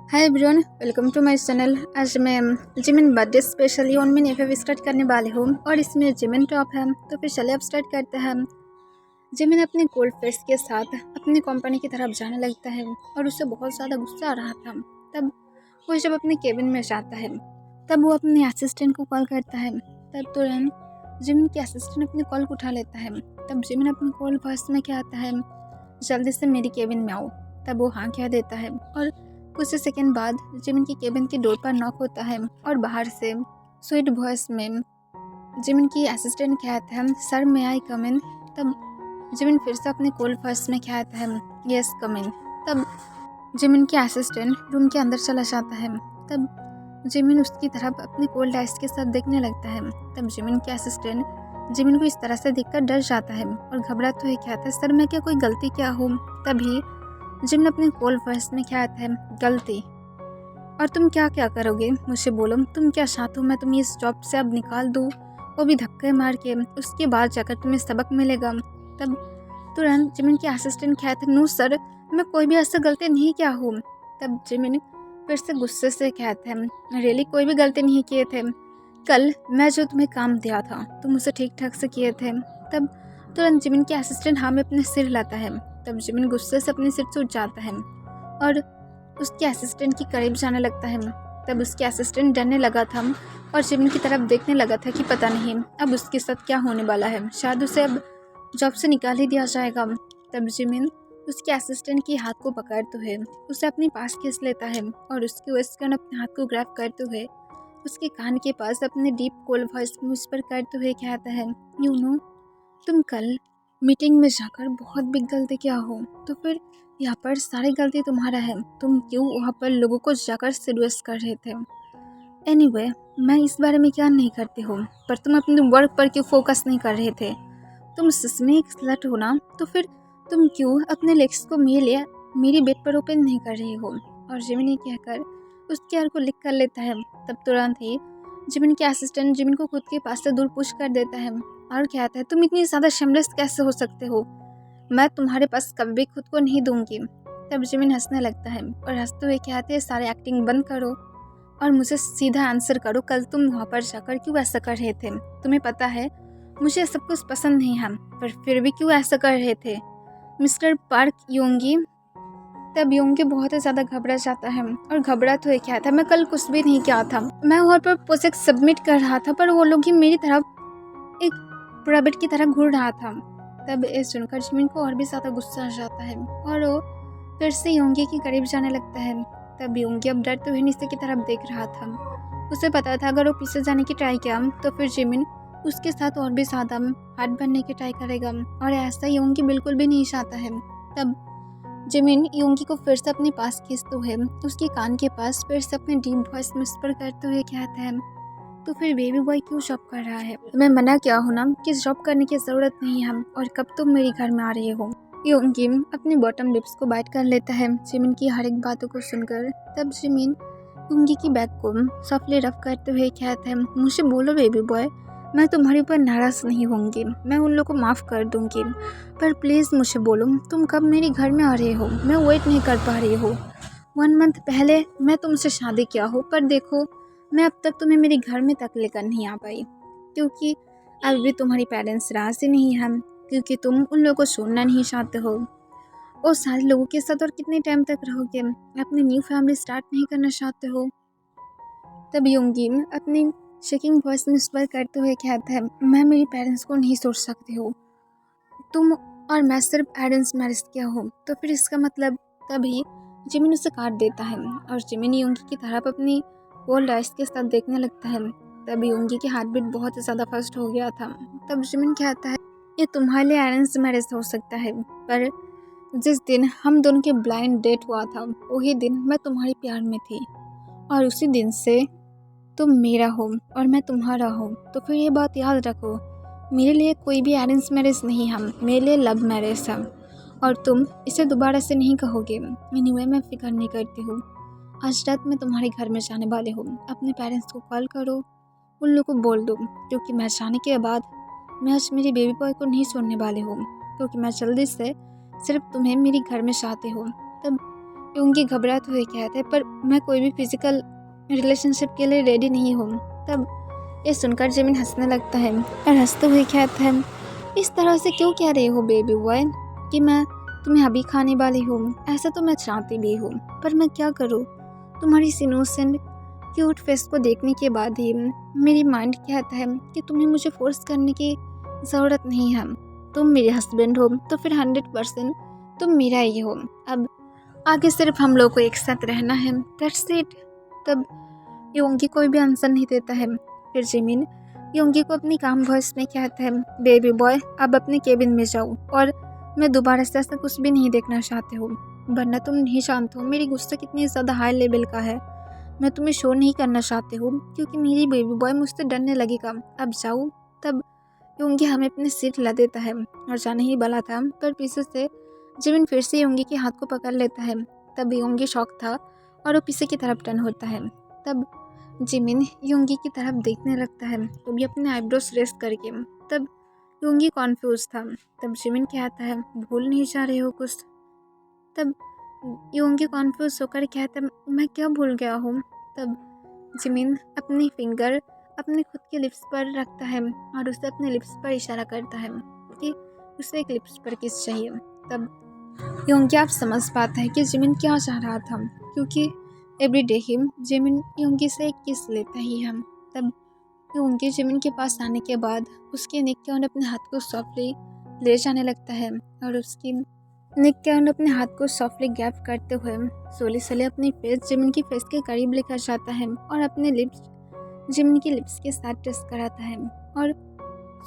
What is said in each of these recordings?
Hi everyone, welcome to my channel. आज मैं Jimin birthday specially on में F start करने वाली हूँ और इसमें जिमिन टॉप है। तो फिर चलिए अब स्टार्ट करते हैं। जिमिन अपने गोल्ड फेस के साथ अपनी कंपनी की तरफ जाने लगता है और उसे बहुत ज़्यादा गुस्सा आ रहा था। तब वो जब अपने केबिन में जाता है तब वो अपने असिस्टेंट को कॉल करता है। तब तुरंत जिमिन के असिस्टेंट अपने कॉल को उठा लेता है। तब जिमिन अपनी कॉल वॉइस में कहता है, जल्दी से मेरी केबिन में आओ। तब वो हाँ कह देता है और कुछ सेकंड बाद जिमिन की केबिन की डोर पर नॉक होता है और बाहर से स्वीट वॉइस में जिमिन की असिस्टेंट कहता है, सर मे आई कम इन। तब जिमिन फिर से अपने कॉल वॉइस में कहता है, यस कम इन। तब जिमिन के असिस्टेंट रूम के अंदर चला जाता है। तब जिमिन उसकी तरफ अपने कोल्ड आइस के साथ देखने लगता है। तब जिमिन के असिस्टेंट जिमिन को इस तरह से देखकर डर जाता है और घबराते हुए कहता है, सर मैं क्या कोई गलती क्या हूँ। तभी जिमिन अपने कॉल वॉइस में कहता है, गलती? और तुम क्या क्या करोगे मुझे बोलो, तुम क्या चाहते हो मैं तुम्हें इस जॉब से अब निकाल दूँ, वो भी धक्के मार के, उसके बाद जाकर तुम्हें सबक मिलेगा। तब तुरंत जिमिन के असिस्टेंट कहते हैं, नो सर मैं कोई भी ऐसा गलती नहीं किया हूँ। तब जिमिन फिर से गुस्से से कहते हैं, रियली कोई भी गलती नहीं किए थे, कल मैं जो तुम्हें काम दिया था तुम उसे ठीक ठाक से किए थे। तब तुरंत जिमिन के असिस्टेंट हाँ में अपने सिर हिलाता है। तब जिमिन गुस्से से अपने सिर से उठ जाता है और उसके असिस्टेंट के करीब जाने लगता है। तब उसके असिस्टेंट डरने लगा था और जिमिन की तरफ देखने लगा था कि पता नहीं अब उसके साथ क्या होने वाला है, शायद उसे अब जॉब से निकाल ही दिया जाएगा। तब जिमिन उसके असिस्टेंट के हाथ को पकड़ते हुए उसे अपने पास खींच लेता है और उसके वेस्टर्न अपने हाथ को ग्रैब करते हुए उसके कान के पास अपने डीप कोल वॉइस में विस्पर करते हुए कहता है, यू नो तुम कल मीटिंग में जाकर बहुत बिग गलती किया हो, तो फिर यहाँ पर सारी गलती तुम्हारा है, तुम क्यों वहाँ पर लोगों को जाकर सीडुएस कर रहे थे। एनीवे, मैं इस बारे में क्या नहीं करती हूँ, पर तुम अपने वर्क पर क्यों फोकस नहीं कर रहे थे। तुम सच में एक स्लट हो ना, तो फिर तुम क्यों अपने लेग्स को मेरी बेड पर ओपन नहीं कर रही हो। और जिमिन कहकर उसके हार को लिख कर लेता है। तब तुरंत ही जिमिन के असिस्टेंट जिमिन को खुद के पास से दूर पुश कर देता है और कहता है, तुम इतनी ज़्यादा शेमलेस कैसे हो सकते हो, मैं तुम्हारे पास कभी भी खुद को नहीं दूंगी। तब जिमिन हंसने लगता है और हंसते हुए कहते हैं, सारे एक्टिंग बंद करो और मुझे सीधा आंसर करो, कल तुम वहाँ पर जाकर क्यों ऐसा कर रहे थे। तुम्हें पता है मुझे सब कुछ पसंद नहीं है, पर फिर भी क्यों ऐसा कर रहे थे मिस्टर पार्क योंगी। तब योंगी बहुत ही ज़्यादा घबरा जाता है और घबराते हुए कहता है, मैं कल कुछ भी नहीं किया था, मैं वहाँ पर प्रोजेक्ट सबमिट कर रहा था, पर वो लोग ही मेरी तरफ एक रैबिट की तरह घूर रहा था। तब ये सुनकर जिमिन को और भी ज़्यादा गुस्सा आ जाता है और वो फिर से योंगी के करीब जाने लगता है। तब योंगी अब डरते हुए नीचे की तरफ देख रहा था। उसे पता था अगर वो पीछे जाने की ट्राई किया तो फिर जिमिन उसके साथ और भी ज़्यादा हाथ बनने की ट्राई करेगा और ऐसा योंगी बिल्कुल भी नहीं चाहता है। तब जिमिन योंगी को फिर से अपने पास खींचते हुए उसके कान के पास फिर से अपने डीप वॉइस में विस्पर करते हुए कहता है, तो फिर बेबी बॉय क्यों जॉब कर रहा है, मैं मना क्या हूँ ना कि जॉब करने की ज़रूरत नहीं है, और कब तुम मेरे घर में आ रही हो। योंगी अपने बॉटम लिप्स को बाइट कर लेता है जिमिन की हर एक बातों को सुनकर। तब जिमिन योंगी की बैग को सॉफ्टली रफ करते हुए कहता है, मुझे बोलो बेबी बॉय, मैं तुम्हारे ऊपर नाराज़ नहीं होंगी, मैं उन लोगों को माफ़ कर दूंगी, पर प्लीज़ मुझे बोलो तुम कब मेरे घर में आ रहे हो, मैं वेट नहीं कर पा रही हूँ। 1 मंथ पहले मैं तुमसे शादी किया हूँ, पर देखो मैं अब तक तुम्हें मेरे घर में तक लेकर नहीं आ पाई, क्योंकि अब भी तुम्हारी पेरेंट्स राज़ी नहीं हैं, क्योंकि तुम उन लोगों को छोड़ना नहीं चाहते हो। और सारे लोगों के साथ और कितने टाइम तक रहोगे, अपनी न्यू फैमिली स्टार्ट नहीं करना चाहते हो। तब योंगी अपनी शेकिंग वॉइस में विस्पर करते हुए कहता है, मैं मेरी पेरेंट्स को नहीं सोच सकती हूँ, तुम और मैं सिर्फ अरेंज मैरिज किया हूँ, तो फिर इसका मतलब। तभी जिमिन उसे काट देता है और जिमिन योंगी की तरफ अपनी कोल्ड आइस के साथ देखने लगता है। तब योंगी की हार्ट बीट बहुत ही ज़्यादा फास्ट हो गया था। तब जिमिन कहता है, ये तुम्हारे लिए अरेंज मैरिज हो सकता है, पर जिस दिन हम दोनों के ब्लाइंड डेट हुआ था वही दिन मैं तुम्हारे प्यार में थी, और उसी दिन से तुम मेरा हो और मैं तुम्हारा हूँ। तो फिर ये बात याद रखो, मेरे लिए कोई भी अरेंज मैरिज नहीं है, मेरे लिए लव मैरिज है, और तुम इसे दोबारा से नहीं कहोगे। एनीवे, मैं फिक्र नहीं करती हूँ, आज रात मैं तुम्हारे घर में जाने वाली हूँ, अपने पेरेंट्स को कॉल करो, उन लोगों को बोल दो, क्योंकि मैं जाने के बाद मैं आज मेरे बेबी बॉय को नहीं छोड़ने वाली हूँ, क्योंकि मैं जल्दी से सिर्फ तुम्हें मेरे घर में चाहती हूँ। तब योंगी घबराते हुए कहते पर मैं कोई भी फिजिकल रिलेशनशिप के लिए रेडी नहीं हूँ। तब ये सुनकर जिमिन हंसने लगता है और हंसते हुए कहता है इस तरह से क्यों कह रहे हो बेबी बॉय कि मैं तुम्हें अभी खाने वाली हूँ। ऐसा तो मैं चाहती भी हूँ पर मैं क्या करूँ। तुम्हारी इस इनोसेंट क्यूट फेस को देखने के बाद ही मेरी माइंड कहता है कि तुम्हें मुझे फोर्स करने की ज़रूरत नहीं है। तुम मेरे हस्बैंड हो तो फिर 100% तुम मेरा ही हो। अब आगे सिर्फ हम लोग को एक साथ रहना है, दैट्स इट। तब योंगी कोई भी आंसर नहीं देता है। फिर जिमिन योंगी को अपनी काम वॉइस में कहता है बेबी बॉय अब अपने केबिन में जाओ और मैं दोबारा से ऐसा कुछ भी नहीं देखना चाहती हूँ, वरना तुम नहीं जानते हो मेरी गुस्सा कितनी ज़्यादा हाई लेवल का है। मैं तुम्हें शो नहीं करना चाहती हूँ क्योंकि मेरी बेबी बॉय मुझसे डरने लगेगा। अब जाओ। तब योंगी हमें अपनी सीट ला देता है और जाने ही वाला था पर पीछे से जिमिन फिर से योंगी के हाथ को पकड़ लेता है। तब योंगी शॉक था और वो पीछे की तरफ टर्न होता है। तब जिमिन योंगी की तरफ देखने लगता है, वो भी अपने आईब्रोज रेस करके। तब योंगी कॉन्फ्यूज था। तब जिमिन कहता है भूल नहीं जा रहे हो कुछ। तब योंगी कॉन्फ्यूज होकर कहता है मैं क्या भूल गया हूँ। तब जिमिन अपनी फिंगर अपने खुद के लिप्स पर रखता है और उसे अपने लिप्स पर इशारा करता है कि उसे एक लिप्स पर किस चाहिए। तब योंगी आप समझ पाता है कि जिमिन क्या चाह रहा था क्योंकि एवरीडे ही जिमिन योंगी से एक किस लेता ही है। तब योंगी जिमिन के पास आने के बाद उसके नेक के अपने हाथ को सॉफ्टली ले जाने लगता है और उसकी नेक के अपने हाथ को सॉफ्टली गैप करते हुए सोली सोली अपनी फेस जिमिन की फेस के करीब लेकर जाता है और अपने लिप्स जिमिन की लिप्स के साथ टच कराता है और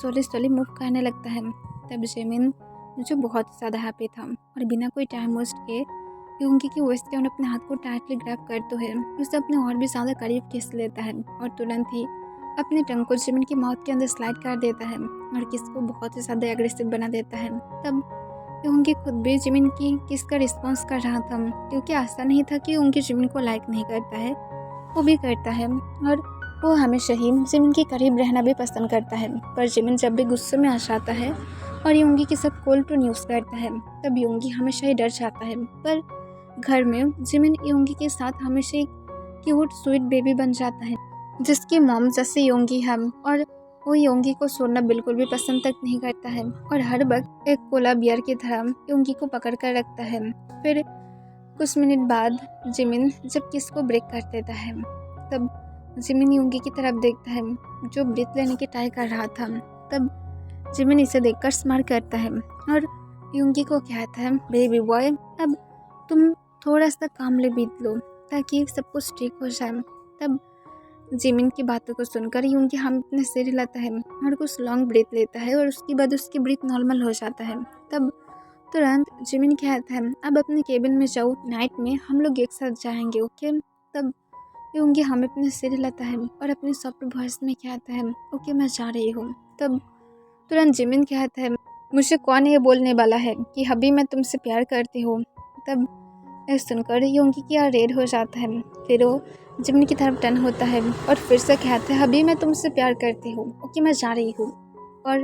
सोली सोली मूव करने लगता है। तब जिमिन जो बहुत ज़्यादा हैप्पी था और बिना कोई टाइम वेस्ट किए योंगी की वेस्ट के अपने हाथ को टाइटली ग्रैब करते हुए उसे अपने और भी ज़्यादा करीब किस लेता है और तुरंत ही अपने टंग को जिमिन की माउथ के अंदर स्लाइड कर देता है और किस को बहुत ही ज़्यादा एग्रेसिव बना देता है। तब योंगी खुद भी जिमिन की किस का रिस्पॉन्स कर रहा था क्योंकि ऐसा नहीं था कि योंगी जिमिन को लाइक नहीं करता है, वो भी करता है और वो हमेशा ही जिमिन के करीब रहना भी पसंद करता है। पर जिमिन जब भी गुस्से में आ जाता है और योंगी के साथ कोल्ड टोन यूज़ करता है तब योंगी हमेशा ही डर जाता है। पर घर में जिमिन योंगी के साथ हमेशा एक क्यूट स्वीट बेबी बन जाता है जिसकी मॉम जैसे योंगी है और वो योंगी को छोड़ना बिल्कुल भी पसंद तक नहीं करता है और हर वक्त एक कोला बियर की तरह योंगी को पकड़ कर रखता है। फिर कुछ मिनट बाद जिमिन जब किस को ब्रेक कर देता है तब जिमिन योंगी की तरफ देखता है जो ब्रेथ लेने की ट्राई कर रहा था। तब जिमिन इसे देखकर स्माइल करता है और योंगी को कहता है बेबी बॉय अब तुम थोड़ा सा कामले बीत लो ताकि सब कुछ ठीक हो जाए। तब जिमिन की बातों को सुनकर योंगी हम अपने सिर हिलाता है और कुछ लॉन्ग ब्रेथ लेता है और उसके बाद उसकी ब्रीथ नॉर्मल हो जाता है। तब तुरंत जिमिन कहता है अब अपने केबिन में जाओ, नाइट में हम लोग एक साथ जाएंगे, ओके। तब योंगी हमें अपने सिर हिलाता है और अपने सॉफ्ट वॉइस में कहता है ओके मैं जा रही हूँ। तब तुरंत जिमिन कहता है मुझे कौन ये बोलने वाला है कि अभी मैं तुमसे प्यार करती हूँ। तब सुनकर योंगी की रेड हो जाता है। फिर वो जिमिन की तरफ टर्न होता है और फिर से कहता है अभी मैं तुमसे प्यार करती हूँ, ओके मैं जा रही हूँ। और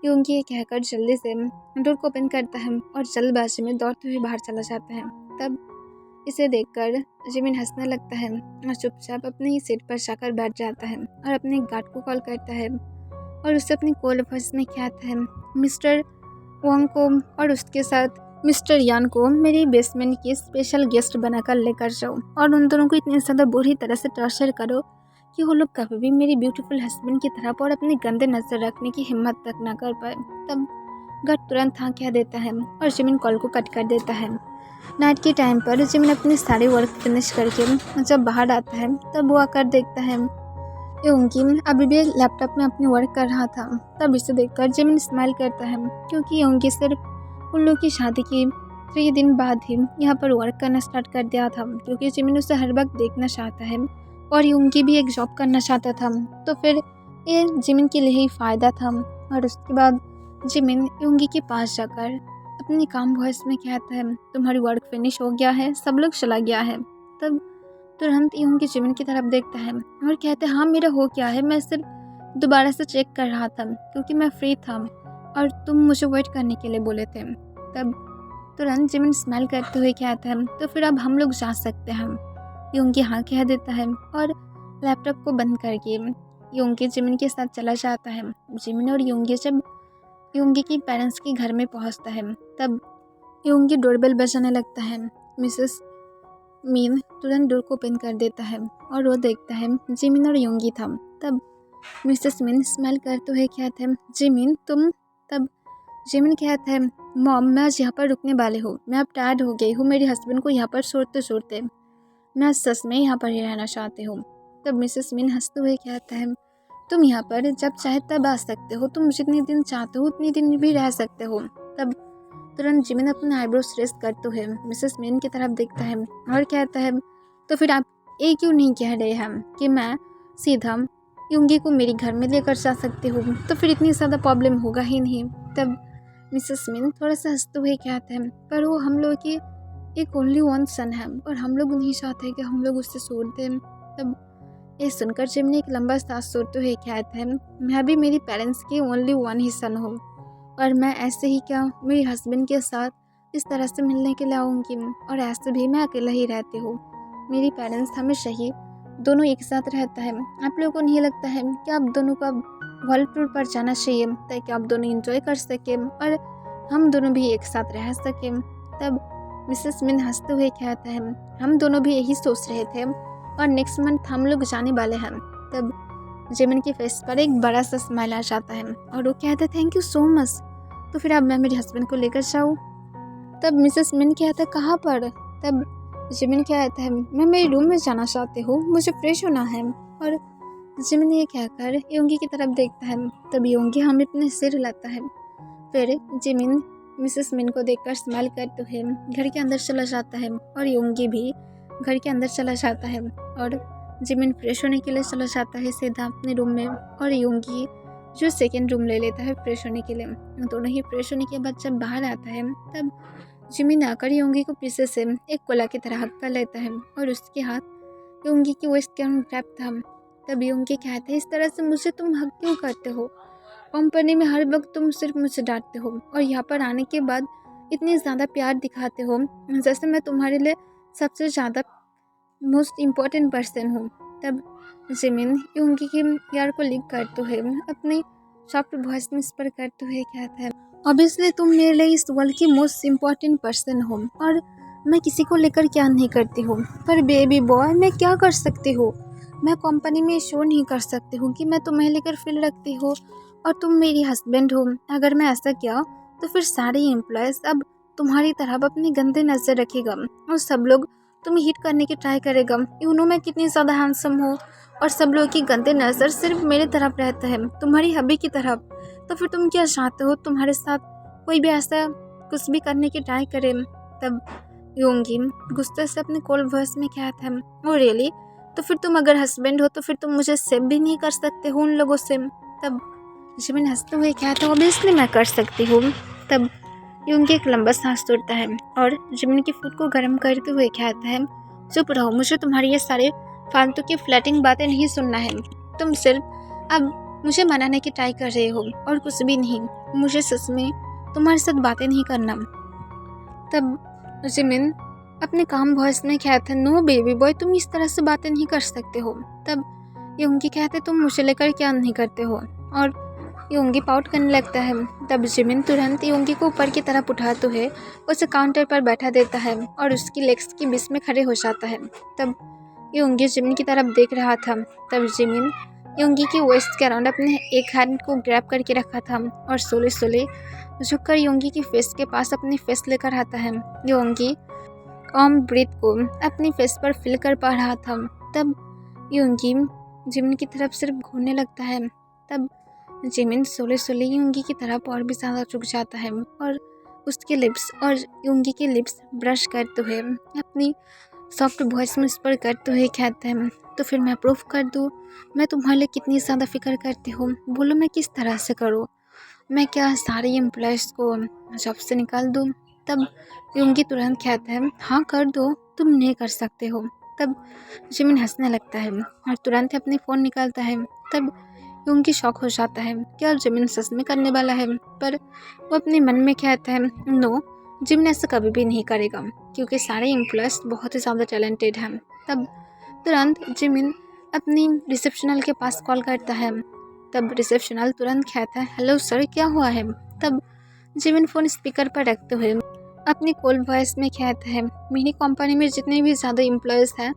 योंगी ये कहकर जल्दी से डोर को ओपन करता है और जल्दबाजी में दौड़ते हुए बाहर चला जाता है। तब इसे देखकर जिमिन हंसने लगता है और चुपचाप अपनी ही सीट पर जाकर बैठ जाता है और अपने गार्ड को कॉल करता है और उससे अपनी कॉल वॉइस में कहता है मिस्टर वांग को और उसके साथ मिस्टर यान को मेरी बेसमेंट की स्पेशल गेस्ट बनाकर लेकर जाओ और उन दोनों को इतनी ज़्यादा बुरी तरह से टॉर्चर करो कि वो लोग कभी भी मेरी ब्यूटीफुल हस्बैंड की तरफ और अपने गंदे नज़र रखने की हिम्मत तक ना कर पाए। तब गट तुरंत हाँ कह देता है और जिमिन कॉल को कट कर देता है। नाइट के टाइम पर जिमिन अपनी सारी वर्क फिनिश करके जब बाहर आता है तब वो आकर देखता है योंगी अभी भी लैपटॉप में अपनी वर्क कर रहा था। तब इसे देखकर जिमिन स्माइल करता है क्योंकि योंगी सिर्फ उन लोग की शादी की 3 दिन बाद ही यहाँ पर वर्क करना स्टार्ट कर दिया था क्योंकि जिमिन उसे हर वक्त देखना चाहता है और योंगी भी एक जॉब करना चाहता था। तो फिर ये जिमिन के लिए ही फ़ायदा था। और उसके बाद जिमिन योंगी के पास जाकर अपनी काम वॉइस में कहता है तुम्हारी वर्क फिनिश हो गया है, सब लोग चला गया है। तब तुरंत योंगी जिमिन की तरफ देखता है और कहता है हाँ मेरा हो गया है, मैं सिर्फ दोबारा से चेक कर रहा था क्योंकि मैं फ्री था और तुम मुझे वेट करने के लिए बोले थे। तब तुरंत जिमिन स्माइल करते हुए कहता है तो फिर अब हम लोग जा सकते हैं। योंगी हाँ कह देता है और लैपटॉप को बंद करके योंगी जिमिन के साथ चला जाता है। जिमिन और योंगी जब योंगी की पेरेंट्स के घर में पहुंचता है तब योंगी डोरबेल बजाने लगता है। मिसेस मीन तुरंत डोर को ओपन कर देता है और वो देखता है जिमिन और योंगी था। तब मिसेस मीन स्माइल करते हुए कहते हैं जिमिन तुम। तब जिमिन कहता है मॉम मैं आज यहाँ पर रुकने वाले हूँ, मैं अब टायर्ड हो गई हूँ मेरे हस्बैंड को यहाँ पर छोड़ते छोड़ते, मैं सच में यहाँ पर ही रहना चाहती हूँ। तब मिसेस मीन हंसते हुए कहता है तुम यहाँ पर जब चाहे तब आ सकते हो, तुम जितने दिन चाहते हो उतने दिन भी रह सकते हो। तब तुरंत जिमिन अपने आईब्रोज रेस्ट करते हुए मिसेस मीन की तरफ देखता है और कहता है तो फिर आप ये क्यों नहीं कह रहे हैं कि मैं सीधा योंगी को मेरे घर में लेकर जा सकती हूँ, तो फिर इतनी ज़्यादा प्रॉब्लम होगा ही नहीं। तब मिसेस मीन थोड़ा सा हंसते हुए कहते हैं पर वो हम लोग की एक ओनली वन सन है और हम लोग नहीं चाहते कि हम लोग उससे छोड़ दें। तब ये सुनकर जिमिन एक लंबा सांस छोड़ते हुए कहते हैं मैं भी मेरी पेरेंट्स की ओनली वन ही सन हूँ और मैं ऐसे ही क्या मेरे हस्बैंड के साथ इस तरह से मिलने के लिए आऊँगी, और ऐसे भी मैं अकेला ही रहती हूँ, मेरी पेरेंट्स हमेशा ही दोनों एक साथ रहता है। आप लोगों को नहीं लगता है कि आप दोनों को वर्ल्ड टूर पर जाना चाहिए ताकि आप दोनों एंजॉय कर सकें और हम दोनों भी एक साथ रह सकें। तब मिसेस मिन हंसते हुए कहता है हम दोनों भी यही सोच रहे थे और नेक्स्ट मंथ हम लोग जाने वाले हैं। तब जिमिन के फेस पर एक बड़ा सा स्माइल आ जाता है और वो कहता है थैंक यू सो मच, तो फिर अब मैं मेरे हस्बैंड को लेकर जाऊँ। तब मिसेस मिन कहता है कहाँ पर। तब जिमिन कहता है मैं मेरे रूम में जाना चाहती हूँ, मुझे फ्रेश होना है। और जिमिन ये कहकर योंगी की तरफ देखता है। तब योंगी हमें अपने सिर हिलाता है। फिर जिमिन मिसेस मिन को देखकर स्माइल करते हुए घर के अंदर चला जाता है और योंगी भी घर के अंदर चला जाता है और जिमिन फ्रेश होने के लिए चला जाता है सीधा अपने रूम में और योंगी जो सेकेंड रूम ले लेता है फ्रेश होने के लिए। दोनों ही फ्रेश होने के बाद जब बाहर आता है तब जिमिन आकर योंगी को पीछे से एक कोला की तरह हक कर लेता है और उसके हाथ योंगी की वेस्ट के ट्रैप था। तब योंगी कहता है इस तरह से मुझे तुम हक क्यों करते हो, कंपनी में हर वक्त तुम सिर्फ मुझे डांटते हो और यहाँ पर आने के बाद इतनी ज़्यादा प्यार दिखाते हो जैसे मैं तुम्हारे लिए सबसे ज़्यादा मोस्ट इम्पॉर्टेंट पर्सन हूँ। तब जिमिन योंगी के प्यार को लिक करते हुए अपने सॉफ्ट वॉइस में स्पर करते हुए कहता है ऑब्वियसली तुम मेरे लिए इस वर्ल्ड की मोस्ट इम्पॉर्टेंट पर्सन हो और मैं किसी को लेकर क्या नहीं करती हूँ, पर बेबी बॉय मैं क्या कर सकती हूँ, मैं कंपनी में शो नहीं कर सकती हूँ कि मैं तुम्हें लेकर फील रखती हूँ और तुम मेरी हस्बैंड हो। अगर मैं ऐसा किया तो फिर सारे एम्प्लॉयज़ अब तुम्हारी तरफ अपनी गंदे नज़र रखेगा और सब लोग तुम्हें हिट करने की ट्राई करेगा। यू नो मैं कितनी ज़्यादा हैंडसम हूँ और सब लोगों की गंदे नज़र सिर्फ मेरे तरफ रहता है, तुम्हारी हबी की तरफ। तो फिर तुम क्या चाहते हो तुम्हारे साथ कोई भी ऐसा कुछ भी करने की ट्राई करे। तब योंगी गुस्से से अपने कोल्ड वॉइस में कहता है ओ रियली, तो फिर तुम अगर हस्बैंड हो तो फिर तुम मुझे सेव भी नहीं कर सकते हो उन लोगों से। तब जिमिन हंसते हुए कहता है ऑब्वियसली मैं कर सकती हूँ। तब योंगी एक लंबा सांस छोड़ता है और जिमिन की फूड को गर्म करते हुए कहता है चुप रहो, मुझे तुम्हारी ये सारे फालतू की फ्लैटिंग बातें नहीं सुनना है। तुम सिर्फ अब मुझे मनाने की ट्राई कर रहे हो और कुछ भी नहीं, मुझे सच में तुम्हारे साथ बातें नहीं करना। तब जिमिन अपने काम वॉइस में कहता है नो बेबी बॉय तुम इस तरह से बातें नहीं कर सकते हो। तब योंगी कहते तुम मुझे लेकर क्या नहीं करते हो और योंगी पाउट करने लगता है। तब जिमिन तुरंत योंगी को ऊपर की तरफ उठाते हुए उसे काउंटर पर बैठा देता है और उसकी लेग्स के बीच में खड़े हो जाता है। तब योंगी जिमिन की तरफ देख रहा था। तब जिमिन योंगी की वेस्ट के अराउंड अपने एक हैंड को ग्रैब करके रखा था और सोले सोले झुककर योंगी की फेस के पास अपनी फेस लेकर आता है। योंगी कॉम ब्रीथ को अपनी फेस पर फिल कर पा रहा था। तब योंगी जिमिन की तरफ सिर्फ घूरने लगता है। तब जिमिन सोले सोले योंगी की तरफ और भी ज़्यादा झुक जाता है और उसके लिप्स और योंगी के लिप्स ब्रश करते हुए अपनी सॉफ्ट वॉइस में स्पर करते हुए कहते हैं तो फिर मैं प्रूफ कर दूँ मैं तुम्हारे लिए कितनी ज़्यादा फिक्र करती हूँ, बोलो मैं किस तरह से करूँ, मैं क्या सारे एम्प्लॉयज़ को जॉब से निकाल दूँ। तब योंगी तुरंत कहता है हाँ कर दो, तुम नहीं कर सकते हो। तब जिमिन हंसने लगता है और तुरंत अपनी फ़ोन निकालता है। तब योंगी शॉक हो जाता है क्या जिमिन सच में करने वाला है, पर वो अपने मन में कहता है नो जिमिन ऐसा कभी भी नहीं करेगा क्योंकि सारे एम्प्लॉयज़ बहुत ही ज़्यादा टैलेंटेड हैं। तब तुरंत जिमिन अपनी रिसेप्शनल के पास कॉल करता है। तब रिसेप्शनल तुरंत कहता है, हेलो सर, क्या हुआ है। तब जिमिन फ़ोन स्पीकर पर रखते हुए अपनी कोल्ड वॉइस में कहता है, मेरी कंपनी में जितने भी ज़्यादा एम्प्लॉयज़ हैं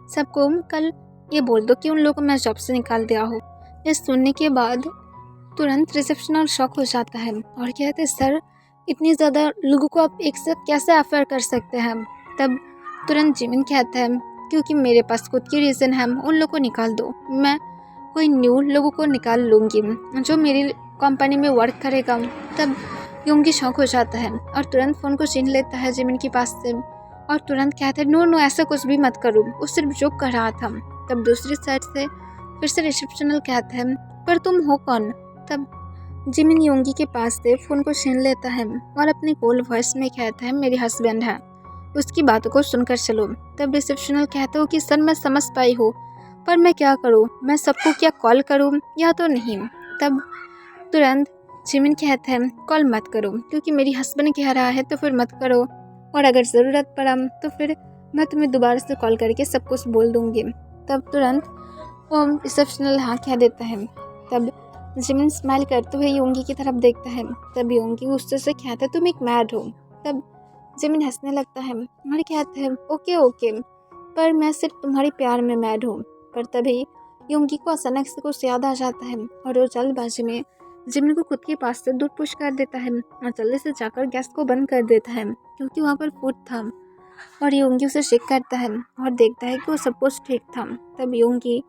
सबको कल ये बोल दो कि उन लोगों को मैं जॉब से निकाल दिया हो। ये सुनने के बाद तुरंत रिसेप्शनल शॉक हो जाता है और कहते हैं, सर इतनी ज़्यादा लोगों को आप एक साथ कैसे अफेयर कर सकते हैं। तब तुरंत जिमिन कहता है, क्योंकि मेरे पास खुद की रीज़न है, उन लोगों को निकाल दो, मैं कोई न्यू लोगों को निकाल लूँगी जो मेरी कंपनी में वर्क करेगा। तब योंगी शॉक हो जाता है और तुरंत फ़ोन को छीन लेता है जिमिन के पास से और तुरंत कहता है, नो ऐसा कुछ भी मत करो, वो सिर्फ जोक कर रहा था। तब दूसरी साइड से फिर से रिसेप्शनल कहता है, पर तुम हो कौन। तब जिमिन योंगी के पास से फ़ोन को छीन लेता है और अपनी कोल्ड वॉइस में कहता है, मेरे हस्बैंड है, उसकी बातों को सुनकर चलो। तब रिसेप्शनल कहता हो कि सर मैं समझ पाई हूँ, पर मैं क्या करूँ, मैं सबको क्या कॉल करूँ या तो नहीं। तब तुरंत जिमिन कहता है, कॉल मत करो, क्योंकि मेरी हस्बैंड कह रहा है तो फिर मत करो, और अगर ज़रूरत पड़ा तो फिर मैं तुम्हें दोबारा से कॉल करके सब कुछ बोल दूँगी। तब तुरंत वो रिसेप्शनल हाँ कह देता है। तब जिमिन स्माइल करते हुए योंगी की तरफ देखता है। तब योंगी गुस्से से कहता है, तुम एक मैड हो। तब जिमिन हंसने लगता है और कहता है, ओके, पर मैं सिर्फ तुम्हारे प्यार में मैड हूँ। पर तभी योंगी को अचानक से कुछ याद आ जाता है और वो जल्दबाजी में जिमिन को खुद के पास से दूर पुश कर देता है और जल्दी से जाकर गैस को बंद कर देता है, क्योंकि वहाँ पर फूड था। और योंगी उसे चेक करता है और देखता है कि वो सब कुछ ठीक था। तब योंगी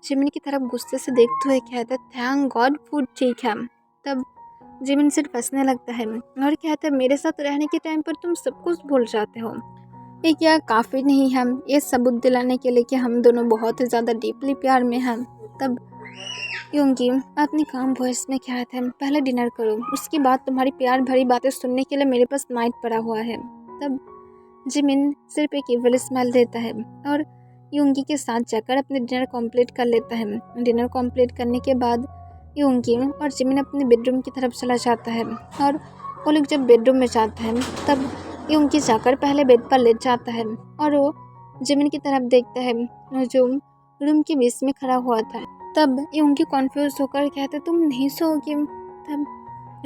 जिमिन की तरफ गुस्से से देखते हुए कहता है, थैंक गॉड फूड ठीक है। तब जिमिन सिर्फ हंसने लगता है और कहता है, मेरे साथ रहने के टाइम पर तुम सब कुछ भूल जाते हो। ये क्या काफ़ी नहीं है ये सबूत दिलाने के लिए कि हम दोनों बहुत ही ज़्यादा डीपली प्यार में हैं। तब योंगी अपनी काम वॉइस में कहता है, पहले डिनर करो, उसके बाद तुम्हारी प्यार भरी बातें सुनने के लिए मेरे पास नाइट पड़ा हुआ है। तब जिमिन सिर्फ एक इवल स्माइल देता है और योंगी के साथ जाकर अपने डिनर कंप्लीट कर लेता है। डिनर कंप्लीट करने के बाद योंगी और जिमिन अपने बेडरूम की तरफ चला जाता है और वो लोग जब बेडरूम में जाते हैं तब योंगी जाकर पहले बेड पर लेट जाता है और वो जिमिन की तरफ देखता है जो रूम के बीच में खड़ा हुआ था। तब योंगी कॉन्फ्यूज होकर कहता है, तुम नहीं सोओगे। तब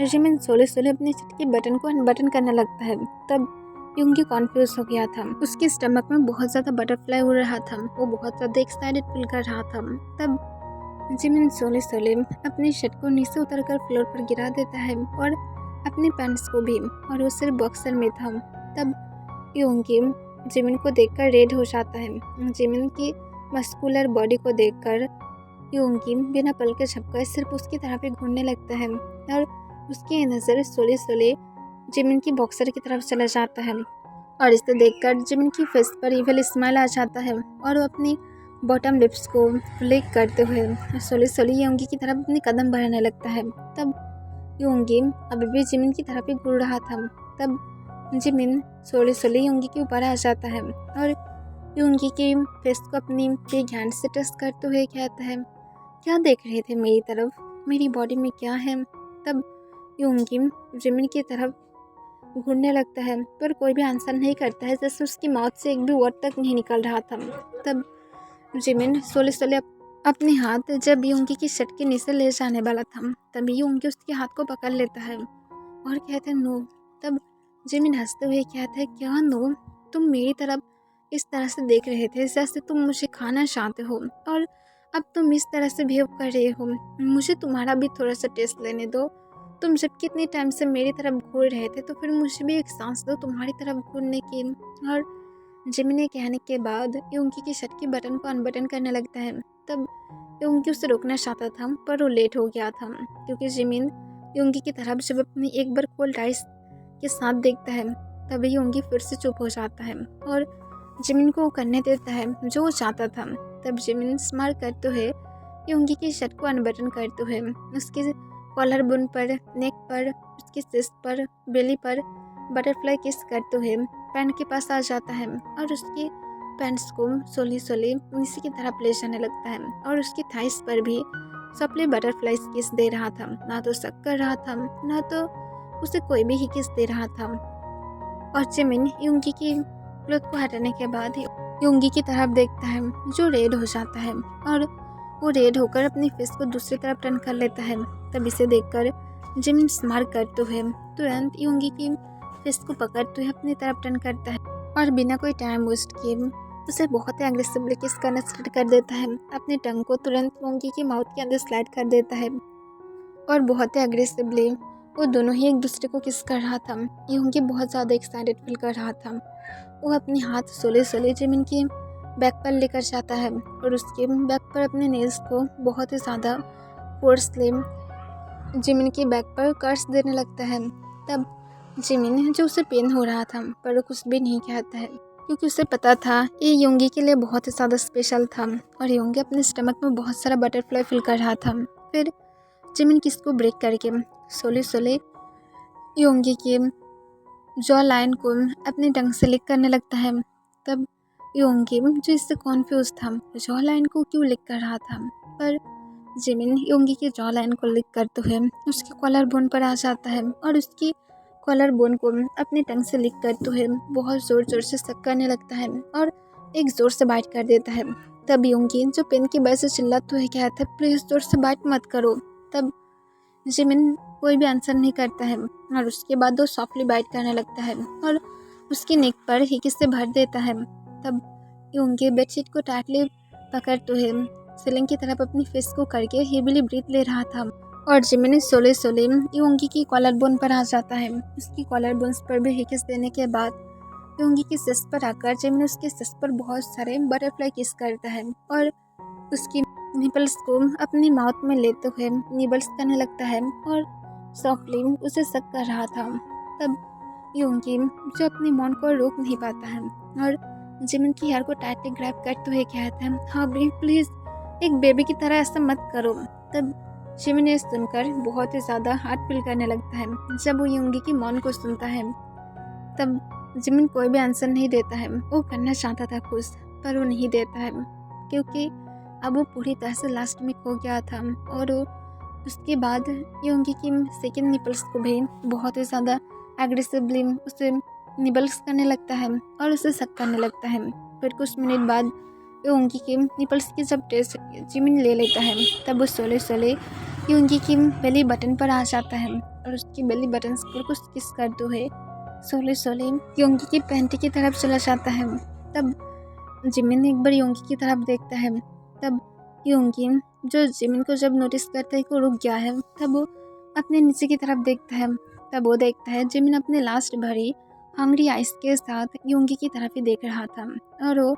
जिमिन सोले अपने छत के बटन को अनबटन करने लगता है। तब योंगी कॉन्फ्यूज हो गया था, उसके स्टमक में बहुत ज़्यादा बटरफ्लाई उड़ रहा था, वो बहुत ज़्यादा एक्साइटेड फील कर रहा था। तब जिमिन सोले अपनी शर्ट को नीचे उतरकर फ्लोर पर गिरा देता है और अपने पैंट्स को भी, और वो सिर्फ बॉक्सर में था। तब योंगी जिमिन को देखकर रेड हो जाता है। जिमिन की मस्कुलर बॉडी को देखकर योंगी बिना पल के झपकर सिर्फ उसकी तरफ ही घूरने लगता है और उसकी नज़र सोले जिमिन की बॉक्सर की तरफ चला जाता है और इसे देखकर जिमिन की फेस पर इविल स्माइल आ जाता है और वो अपनी बॉटम लिप्स को फ्लिक करते हुए सोले योंगी की तरफ अपने कदम बढ़ाने लगता है। तब योंगी अभी भी जिमिन की तरफ ही घूर रहा था। तब जिमिन सोले योंगी के ऊपर आ जाता है और योंगी के फेस को अपनी बिग हैंड से टच करते हुए कहता है, क्या देख रहे थे मेरी तरफ, मेरी बॉडी में क्या है। तब योंगी जिमिन की तरफ घूरने लगता है पर कोई भी आंसर नहीं करता है, जैसे उसकी माउथ से एक भी वर्ड तक नहीं निकल रहा था। तब जिमिन सोले अपने हाथ जब योंगी की शर्ट के नीचे ले जाने वाला था तभी योंगी उसके हाथ को पकड़ लेता है और कहता है, नो। तब जिमिन हंसते हुए कहता है, क्या नो, तुम मेरी तरफ इस तरह से देख रहे थे जैसे तुम मुझे खाना चाहते हो और अब तुम इस तरह से बिहेव कर रहे हो, मुझे तुम्हारा भी थोड़ा सा टेस्ट लेने दो। तुम जब कितने टाइम से मेरी तरफ घूर रहे थे तो फिर मुझे भी एक सांस दो तुम्हारी तरफ घूरने की। और जिमिन ने कहने के बाद योंगी की शर्ट के बटन को अनबटन करने लगता है। तब योंगी उसे रोकना चाहता था पर वो लेट हो गया था, क्योंकि जिमिन योंगी की तरफ जब अपनी एक बार कोल्ड आइस के साथ देखता है तभी योंगी फिर से चुप हो जाता है और जिमिन को करने देता है जो वो चाहता था। तब जिमिन स्माइल करते हुए योंगी की शर्ट को अनबटन करते हुए उसके कॉलर बोन पर, नेक पर, उसके चेस्ट पर, बेली पर बटरफ्लाई किस करते हुए पैंट के पास आ जाता है और उसके पैंट्स को सोली नीचे की तरफ ले जाने लगता है और उसकी थाइस पर भी सपले बटरफ्लाई किस दे रहा था। ना तो शक कर रहा था, ना तो उसे कोई भी ही किस दे रहा था। और जिमिन योंगी की क्लोथ को हटाने के बाद योंगी की तरफ देखता है जो रेड हो जाता है और वो रेड होकर अपनी फेस को दूसरी तरफ टर्न कर लेता है। तब इसे देखकर जिमिन स्माइल करते हुए तुरंत योंगी की फेस को पकड़ते हुए अपनी तरफ टर्न करता है और बिना कोई टाइम वेस्ट किए उसे बहुत ही अग्रेसिवली किस करना स्टार्ट कर देता है। अपनी टंग को तुरंत योंगी की माउथ के अंदर स्लाइड कर देता है और बहुत ही अग्रेसिवली वो दोनों ही एक दूसरे को किस कर रहा था। योंगी बहुत ज़्यादा एक्साइटेड फील कर रहा था। वो अपने हाथ सोले सोले जिमिन की बैक पर लेकर जाता है और उसके बैक पर अपने नेल्स को बहुत ही ज़्यादा फोर्सली जिमिन की बैक पर कर्स देने लगता है। तब जिमिन जो उसे पेन हो रहा था पर वो कुछ भी नहीं कहता है क्योंकि उसे पता था ये योंगी के लिए बहुत ही ज़्यादा स्पेशल था और योंगी अपने स्टमक में बहुत सारा बटरफ्लाई फील कर रहा था। फिर जिमिन किसको ब्रेक करके सोले सोले योंगी की जॉ लाइन को अपनी टंग से लिक करने लगता है। तब योंगी जो इससे कॉन्फ्यूज था जॉ लाइन को क्यों लिक कर रहा था, पर जिमिन योंगी की जॉ लाइन को लिक करते हुए उसके कॉलर बोन पर आ जाता है और उसकी कॉलर बोन को अपनी टंग से लिक करते हुए बहुत ज़ोर ज़ोर से सक करने लगता है और एक ज़ोर से बाइट कर देता है। तब योंगी जो पेन की वजह से चिल्लाते हुए कहता है प्लीज़ ज़ोर से बाइट मत करो। तब जिमिन कोई भी आंसर नहीं करता है और उसके बाद वो सॉफ्टली बाइट करने लगता है और उसकी नेक पर ही किससे भर देता है। तब योंगी बेडशीट को टाइटली पकड़ते हुए सीलिंग की तरफ अपनी फेस को करके हेवीली ब्रीथ ले रहा था और जिमिन सोले सोले योंगी की कॉलर बोन पर आ जाता है। उसकी कॉलर बोन्स पर भी हिकिस देने के बाद योंगी की सिस पर आकर जिमिन उसके सिस पर बहुत सारे बटरफ्लाई किस करता है और उसकी निपल्स को अपनी माउथ में लेते हुए निबल्स करने लगता है और सॉफ्टली उसे सक कर रहा था। तब योंगी जो अपनी मौन को रोक नहीं पाता है और जिमिन की हेयर को टाइटली ग्रैब करते हुए कहता है हाँ बी प्लीज़ एक बेबी की तरह ऐसा मत करो। तब जिमिन ने सुनकर बहुत ही ज़्यादा हार्ट फील करने लगता है। जब वो योंगी की मौन को सुनता है तब जिमिन कोई भी आंसर नहीं देता है। वो करना चाहता था खुश पर वो नहीं देता है क्योंकि अब वो पूरी तरह से लास्ट में खो गया था और उसके बाद योंगी की सेकंड निपल्स को भी बहुत ही ज़्यादा एग्रेसिवली उसे निबल्स करने लगता है और उसे सक करने लगता है। फिर कुछ मिनट बाद योंगी के निपल्स की जब टेस्ट जिमिन ले लेता है तब वो सोले सोले योंगी की बेली बटन पर आ जाता है और उसकी बेली बटन पर कुछ किस करते हुए सोले सोले योंगी की पैंटी की तरफ चला जाता है। तब जिमिन एक बार योंगी की तरफ देखता है। तब योंगी जो जिमिन को जब नोटिस करता है कि वो रुक गया है तब वो अपने नीचे की तरफ देखता है। तब वो देखता है जिमिन अपने लास्ट भरी हंग्री आइस के साथ योंगी की तरफ ही देख रहा था और वो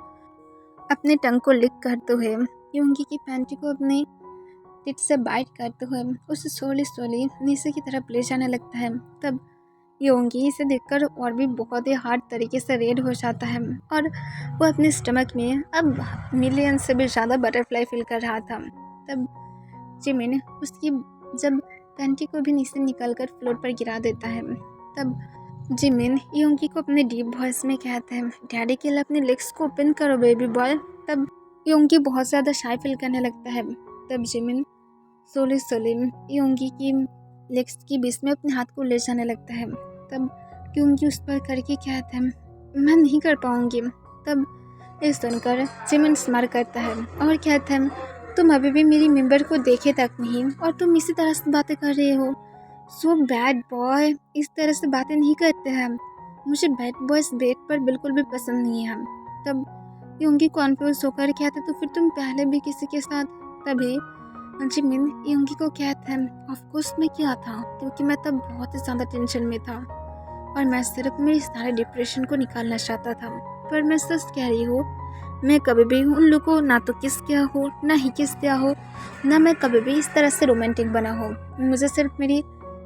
अपने टंग को लिक करते हुए योंगी की पैंटी को अपने टिट से बाइट करते हुए उसे सोली सोली नीचे की तरफ ले जाने लगता है। तब योंगी इसे देखकर और भी बहुत ही हार्ड तरीके से रेड हो जाता है और वो अपने स्टमक में अब मिलियन से भी ज़्यादा बटरफ्लाई फील कर रहा था। तब जिमिन उसकी जब पैंटी को भी नीचे निकालकर फ्लोर पर गिरा देता है। तब जिमिन योंगी को अपने डीप वॉइस में कहता है डैडी के लिए अपने लेग्स को ओपन करो बेबी बॉय। तब योंगी बहुत ज़्यादा शाय फील करने लगता है। तब जिमिन सोले सोले योंगी की लेग्स की बीच में अपने हाथ को ले जाने लगता है। तब योंगी उस पर करके कहता है मैं नहीं कर पाऊँगी। तब ये सुनकर जिमिन स्माइल करता है और कहता है तुम अभी भी मेरी मेंबर को देखे तक नहीं और तुम इसी तरह से बातें कर रहे हो। सो बैड बॉय, इस तरह से बातें नहीं करते हैं। मुझे बैड बॉयज बेड पर बिल्कुल भी पसंद नहीं है। तब योंगी कॉन्फ्यूज होकर कहता तो फिर तुम पहले भी किसी के साथ। तभी जिमिन योंगी को कहता है ऑफकोर्स मैं क्या था क्योंकि मैं तब बहुत ही ज़्यादा टेंशन में था और मैं सिर्फ मेरी सारे डिप्रेशन को निकालना चाहता था। पर मैं सच कह रही हूँ मैं कभी भी उन लोगों को ना तो किस किया हो ना ही किस दिया हो, ना मैं कभी भी इस तरह से रोमांटिक बना हो। मुझे सिर्फ मेरी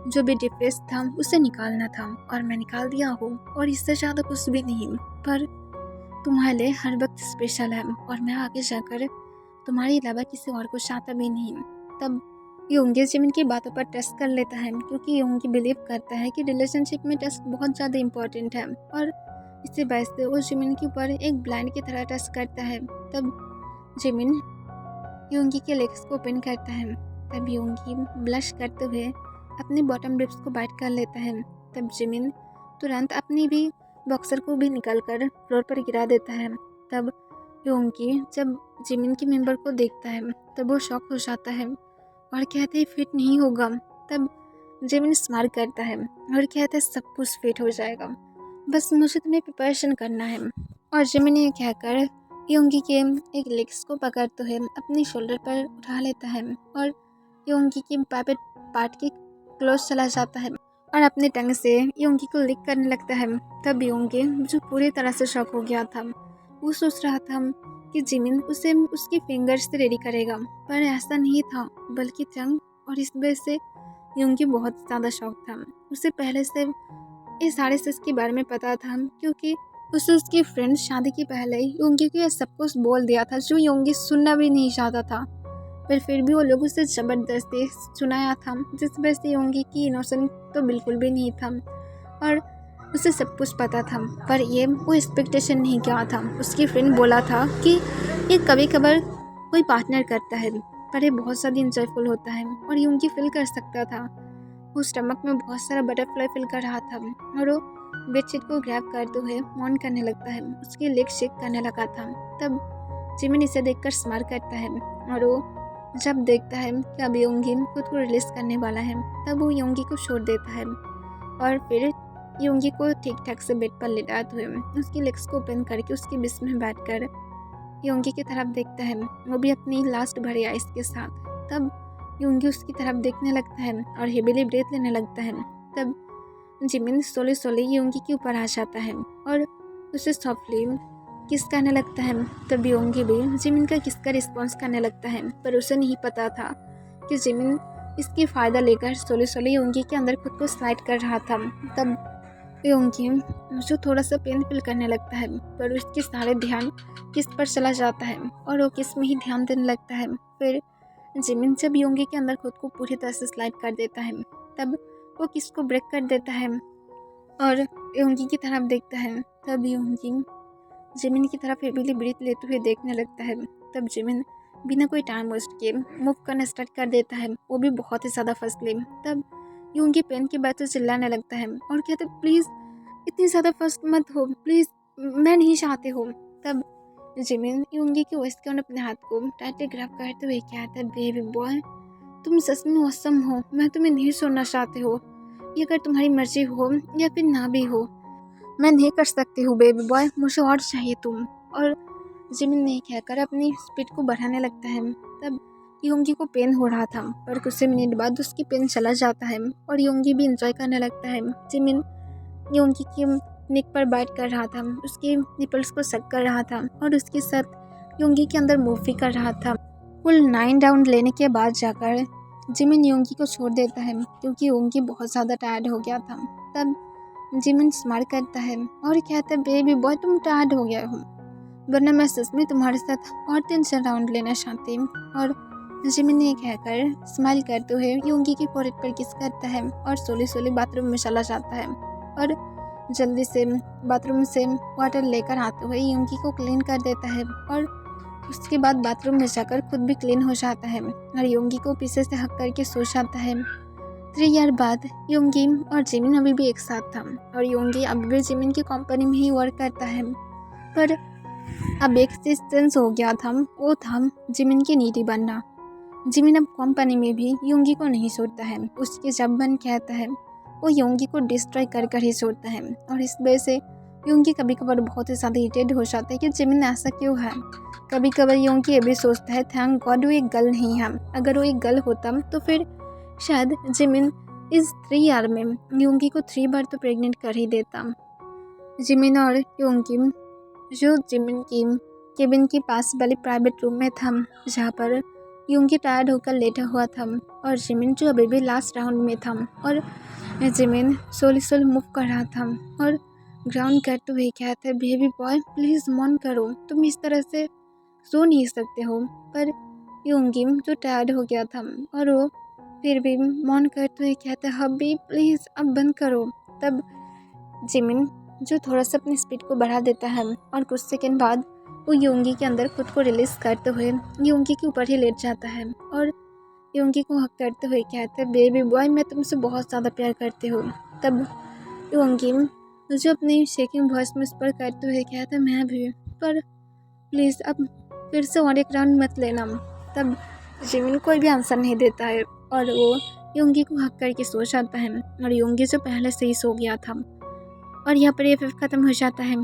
जो भी डिप्रेस था उसे निकालना था और मैं निकाल दिया हूँ और इससे ज़्यादा कुछ भी नहीं। पर तुम्हारे लिए हर वक्त स्पेशल है और मैं आगे जाकर तुम्हारे अलावा किसी और को चाहता भी नहीं। तब योंगी जिमिन की बातों पर ट्रस्ट कर लेता है क्योंकि योंगी बिलीव करता है कि रिलेशनशिप में ट्रस्ट बहुत ज़्यादा इम्पोर्टेंट है और इसी वजह से वो जिमिन के ऊपर एक ब्लाइंड की तरह ट्रस्ट करता है। तब जिमिन योंगी के लेग्स को ओपन करता है। तब योंगी ब्लश करते हुए अपने बॉटम लिप्स को बाइट कर लेता है। तब जिमिन तुरंत अपनी भी बॉक्सर को भी निकाल कर फ्लोर पर गिरा देता है। तब योंगी जब जिमिन के मेंबर को देखता है तब वो शॉक हो जाता है और कहता है फिट नहीं होगा। तब जिमिन स्माइल करता है और कहता है सब कुछ फिट हो जाएगा, बस मुझे तुम्हें प्रिपरेशन करना है। और जिमिन ये कहकर योंगी के एक लेग्स को पकड़ते हुए अपने शोल्डर पर उठा लेता है और योंगी के प्राइवेट पार्ट के क्लोज चला जाता है और अपने टंग से योंगी को लिक करने लगता है। तब योंगी जो पूरी तरह से शॉक हो गया था, वो सोच रहा था कि जिमिन उसे उसके फिंगर्स से रेडी करेगा, पर ऐसा नहीं था बल्कि टंग। और इस वजह से योंगी बहुत ज़्यादा शॉक था। उसे पहले से इस सारे चीज़ के बारे में पता था क्योंकि उसे उसकी फ्रेंड शादी के पहले योंगी को यह सब कुछ बोल दिया था जो योंगी सुनना भी नहीं चाहता था, पर फिर भी वो लोग उसे ज़बरदस्ती सुनाया था, जिस वजह से योंगी की इनोसेंट तो बिल्कुल भी नहीं था और उसे सब कुछ पता था। पर ये वो एक्सपेक्टेशन नहीं किया था। उसकी फ्रेंड बोला था कि ये कभी कभार कोई पार्टनर करता है, पर ये बहुत ज़्यादा इंजॉयफुल होता है और योंगी फील कर सकता था। वो स्टमक में बहुत सारा बटरफ्लाई फील कर रहा था और वो बेडशीट को ग्रैब करते हुए मौन करने लगता है। उसकी लेग शेक करने लगा था। तब जिमिन इसे देखकर स्माइल करता है और वो जब देखता है कि अब योंगी खुद को रिलीज करने वाला है तब वो योंगी को छोड़ देता है और फिर योंगी को ठीक ठाक से बेड पर लेटाते हुए उसकी लेग्स को ओपन करके उसके बीच में बैठकर योंगी की तरफ देखता है, वो भी अपनी लास्ट भरी आइस के साथ। तब योंगी उसकी तरफ देखने लगता है और हेवीली ब्रेथ लेने लगता है। तब जिमिन सोले सोले योंगी के ऊपर आ जाता है और उसे सॉफ्टली किस करने लगता है। तब योंगी भी जिमिन का किस का रिस्पॉन्स करने लगता है, पर उसे नहीं पता था कि जिमिन इसकी फ़ायदा लेकर सोले सोले योंगी के अंदर खुद को स्लाइड कर रहा था। तब योंगी जो थोड़ा सा पेन फील करने लगता है, पर उसके सारे ध्यान किस पर चला जाता है और वो किस में ही ध्यान देने लगता है। फिर जिमिन जब योंगी के अंदर खुद को पूरी तरह से स्लाइड कर देता है तब वो किस को ब्रेक कर देता है और योंगी की तरफ देखता है। तब योंगी जिमिन की तरफ हेवीली ब्रीथ लेते हुए देखने लगता है। तब जिमिन बिना कोई टाइम वेस्ट किए मूव करना स्टार्ट कर देता है, वो भी बहुत ही ज़्यादा फर्स्टली। तब योंगी पेन की बात से चिल्लाने लगता है और कहते प्लीज़ इतनी ज़्यादा फर्स्ट मत हो, प्लीज़ मैं नहीं चाहते हो। तब जिमिन योंगी की वेस्ट के अपने हाथ को टाइटली ग्रैब करते हुए कहता है बेबी बॉय तुम सच में औसम हो, मैं तुम्हें नहीं छोड़ना चाहती हो, ये अगर तुम्हारी मर्जी हो या फिर ना भी हो मैं नहीं कर सकती हूँ बेबी बॉय, मुझे और चाहिए तुम। और जिमिन ने कहकर अपनी स्पीड को बढ़ाने लगता है। तब योंगी को पेन हो रहा था, पर कुछ मिनट बाद उसकी पेन चला जाता है और योंगी भी इंजॉय करने लगता है। जिमिन योंगी की नेक पर बाइट कर रहा था, उसके निपल्स को सक कर रहा था और उसके साथ योंगी के अंदर मूव भी कर रहा था। फुल 9 राउंड लेने के बाद जाकर जिमिन योंगी को छोड़ देता है क्योंकि योंगी बहुत ज़्यादा टायर्ड हो गया था। तब जिमिन स्माइल करता है और कहता है बेबी बॉय तुम टायर्ड हो गया हो, वरना मैं सच में तुम्हारे साथ और 3 राउंड लेना चाहती हूँ। और जिमिन ने कहकर स्माइल करते हुए योंगी की फोrehead पर किस करता है और सोले सोले बाथरूम में चला जाता है और जल्दी से बाथरूम से वाटर लेकर आते हुए योंगी को क्लीन कर देता है और उसके बाद बाथरूम में जाकर खुद भी क्लीन हो जाता है और योंगी को पीछे से हक करके सो जाता है। 3 ईयर बाद योंगी और जिमिन अभी भी एक साथ था और योंगी अभी भी जिमिन की कंपनी में ही वर्क करता है, पर अब एक चीज चेंज हो गया था, वो था जिमिन की नीति बनना। जिमिन अब कंपनी में भी योंगी को नहीं छोड़ता है, उसके जब मन कहता है वो योंगी को डिस्ट्रॉय कर कर ही छोड़ता है और इस वजह से योंगी कभी कभार बहुत ही ज़्यादा इरिटेट हो जाता है कि जिमिन ऐसा क्यों है। कभी कभार योंगी ये भी सोचता है थैंक गॉड वो एक गर्ल नहीं है, अगर वो एक गर्ल होता तो फिर शायद जिमिन इस 3 ईयर में योंगी को 3 बार तो प्रेग्नेंट कर ही देता। जिमिन और योंगी जो जिमिन की केबिन के पास वाले प्राइवेट रूम में था जहाँ पर योंगी टायर्ड होकर लेटा हुआ था और जिमिन जो अभी भी लास्ट राउंड में था और जिमिन सोली सोली मूव कर रहा था और ग्राउंड करते हुए कहते हैं बेबी बॉय प्लीज़ मौन करो, तुम इस तरह से सो नहीं सकते हो। पर योंगी जो टायर्ड हो गया था और वो फिर भी मौन करते हुए कहते हैं हबी प्लीज़ अब बंद करो। तब जिमिन जो थोड़ा सा अपनी स्पीड को बढ़ा देता है और कुछ सेकंड बाद वो योंगी के अंदर खुद को रिलीज़ करते हुए योंगी के ऊपर ही लेट जाता है और योंगी को हक करते हुए कहते हैं बेबी बॉय मैं तुमसे बहुत ज़्यादा प्यार करती हूँ। तब योंगी जो अपनी शेकिंग वॉइस में उस पर करते हुए कहता है मैं भी, पर प्लीज़ अब फिर से और एक राउंड मत लेना। तब जिमिन कोई भी आंसर नहीं देता है और वो योंगी को हक करके सो जाता है और योंगी जो पहले से ही सो गया था। और यहाँ पर ये एपिसोड ख़त्म हो जाता है।